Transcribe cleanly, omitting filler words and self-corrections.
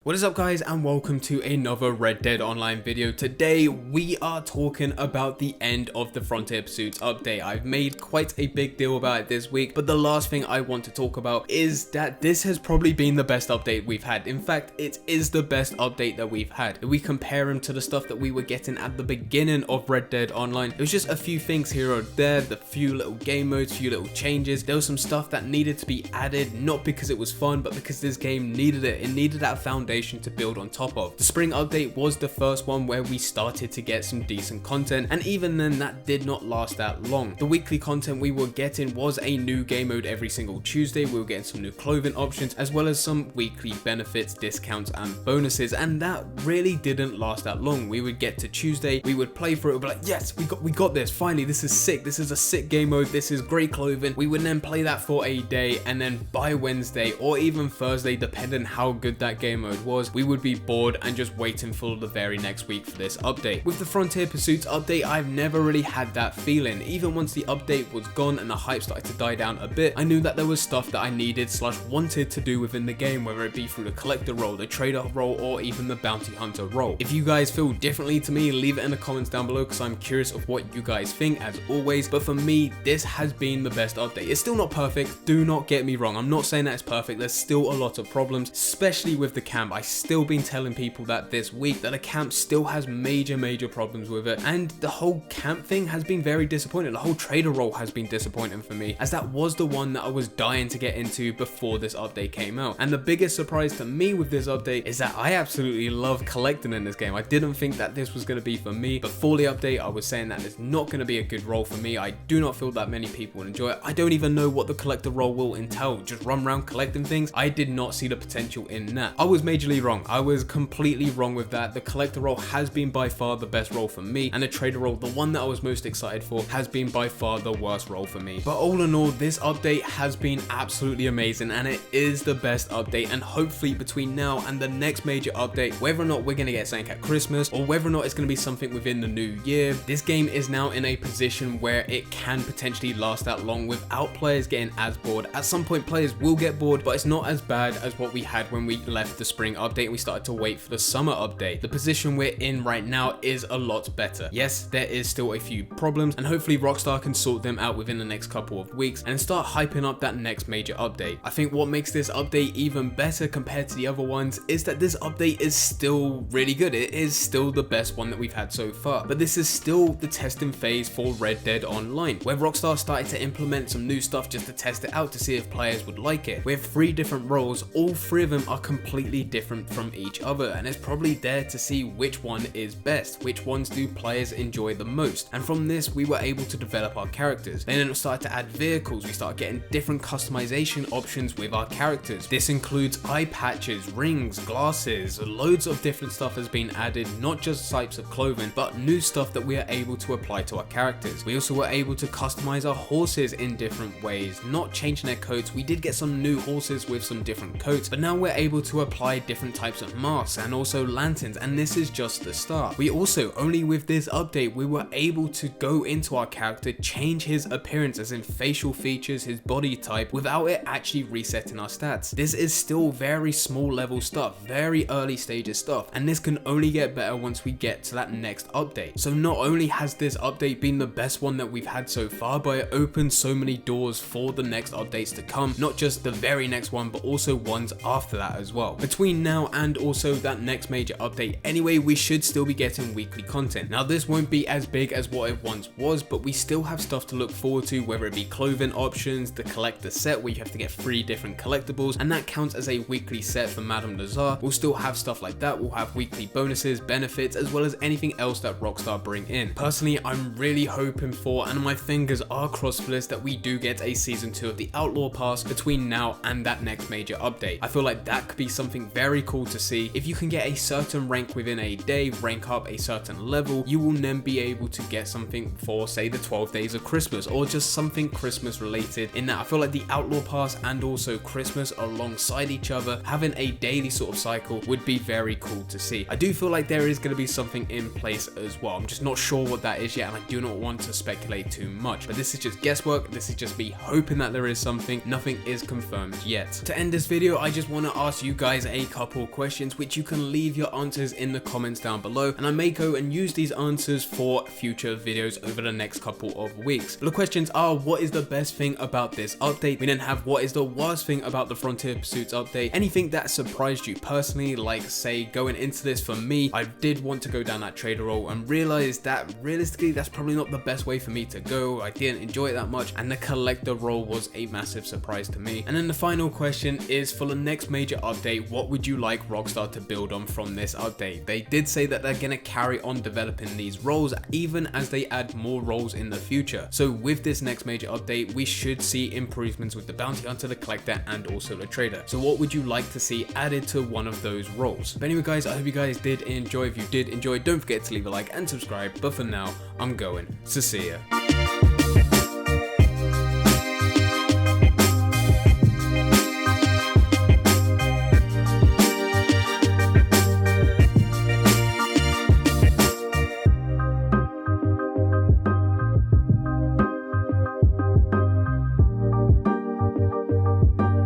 What is up guys, and welcome to another Red Dead Online video. Today we are talking about the end of the Frontier Pursuits update. I've made quite a big deal about it this week, but the last thing I want to talk about is that this has probably been the best update we've had. In fact, it is the best update that we've had. If we compare him to the stuff that we were getting at the beginning of Red Dead Online, it was just a few things here or there, the few little game modes, few little changes. There was some stuff that needed to be added, not because it was fun, but because this game needed it. It needed that foundation to build on top of. The spring update was the first one where we started to get some decent content, and even then that did not last that long. The weekly content we were getting was a new game mode every single Tuesday. We were getting some new clothing options as well as some weekly benefits, discounts and bonuses, and that really didn't last that long. We would get to Tuesday, we would play through it, we'd be like, yes, we got this, finally, this is sick, this is a sick game mode, this is great clothing. We would then play that for a day, and then by Wednesday or even Thursday, depending how good that game mode was, we would be bored and just waiting for the very next week for this update. With the Frontier Pursuits update, I've never really had that feeling. Even once the update was gone and the hype started to die down a bit, I knew that there was stuff that I needed / wanted to do within the game, whether it be through the collector role, the trader role, or even the bounty hunter role. If you guys feel differently to me, leave it in the comments down below because I'm curious of what you guys think as always. But for me, this has been the best update. It's still not perfect, do not get me wrong. I'm not saying that it's perfect. There's still a lot of problems, especially with the camp. I still been telling people that this week that the camp still has major problems with it, and the whole camp thing has been very disappointing. The whole trader role has been disappointing for me, as that was the one that I was dying to get into before this update came out. And the biggest surprise to me with this update is that I absolutely love collecting in this game. I didn't think that this was going to be for me. Before the update, I was saying that it's not going to be a good role for me. I do not feel that many people will enjoy it. I don't even know what the collector role will entail. Just run around collecting things. I did not see the potential in that. I was majorly wrong. I was completely wrong with that. The collector role has been by far the best role for me, and the trader role, the one that I was most excited for, has been by far the worst role for me. But all in all, this update has been absolutely amazing, and it is the best update. And hopefully between now and the next major update, whether or not we're going to get something at Christmas or whether or not it's going to be something within the new year, this game is now in a position where it can potentially last that long without players getting as bored. At some point players will get bored, but it's not as bad as what we had when we left the spring update and we started to wait for the summer update. The position we're in right now is a lot better. Yes, there is still a few problems, and hopefully Rockstar can sort them out within the next couple of weeks and start hyping up that next major update. I think what makes this update even better compared to the other ones is that this update is still really good. It is still the best one that we've had so far, but this is still the testing phase for Red Dead Online, where Rockstar started to implement some new stuff just to test it out to see if players would like it. We have 3 different roles, all 3 of them are completely different from each other, and it's probably there to see which one is best, which ones do players enjoy the most. And from this we were able to develop our characters. Then it started to add vehicles. We started getting different customization options with our characters. This includes eye patches, rings, glasses, loads of different stuff has been added, not just types of clothing, but new stuff that we are able to apply to our characters. We also were able to customize our horses in different ways, not changing their coats. We did get some new horses with some different coats, but now we're able to apply different types of masks and also lanterns, and this is just the start. We also, only with this update, we were able to go into our character, change his appearance as in facial features, his body type, without it actually resetting our stats. This is still very small level stuff, very early stages stuff, and this can only get better once we get to that next update. So not only has this update been the best one that we've had so far, but it opens so many doors for the next updates to come, not just the very next one, but also ones after that as well. Between now and also that next major update anyway, we should still be getting weekly content. Now this won't be as big as what it once was, but we still have stuff to look forward to, whether it be clothing options, the collector set where you have to get 3 different collectibles, and that counts as a weekly set for Madame Lazar. We'll still have stuff like that. We'll have weekly bonuses, benefits, as well as anything else that Rockstar bring in. Personally, I'm really hoping for, and my fingers are crossed for this, that we do get a season 2 of the Outlaw Pass between now and that next major update. I feel like that could be something very cool to see. If you can get a certain rank within a day, rank up a certain level, you will then be able to get something for, say, the 12 days of Christmas, or just something Christmas related. In that, I feel like the Outlaw Pass and also Christmas alongside each other, having a daily sort of cycle, would be very cool to see. I do feel like there is going to be something in place as well. I'm just not sure what that is yet, and I do not want to speculate too much, but this is just guesswork. This is just me hoping that there is something. Nothing is confirmed yet. To end this video, I just want to ask you guys a couple questions which you can leave your answers in the comments down below, and I may go and use these answers for future videos over the next couple of weeks. But the questions are: what is the best thing about this update? We then have what is the worst thing about the Frontier Pursuits update? Anything that surprised you personally, like say going into this for me, I did want to go down that trader role and realized that realistically that's probably not the best way for me to go. I didn't enjoy it that much, and the collector role was a massive surprise to me. And then the final question is, for the next major update, what would you like Rockstar to build on from this update? They did say that they're gonna carry on developing these roles even as they add more roles in the future. So with this next major update, we should see improvements with the bounty hunter, the collector, and also the trader. So what would you like to see added to one of those roles? But anyway guys, I hope you guys did enjoy. If you did enjoy, don't forget to leave a like and subscribe. But for now, I'm going to see ya.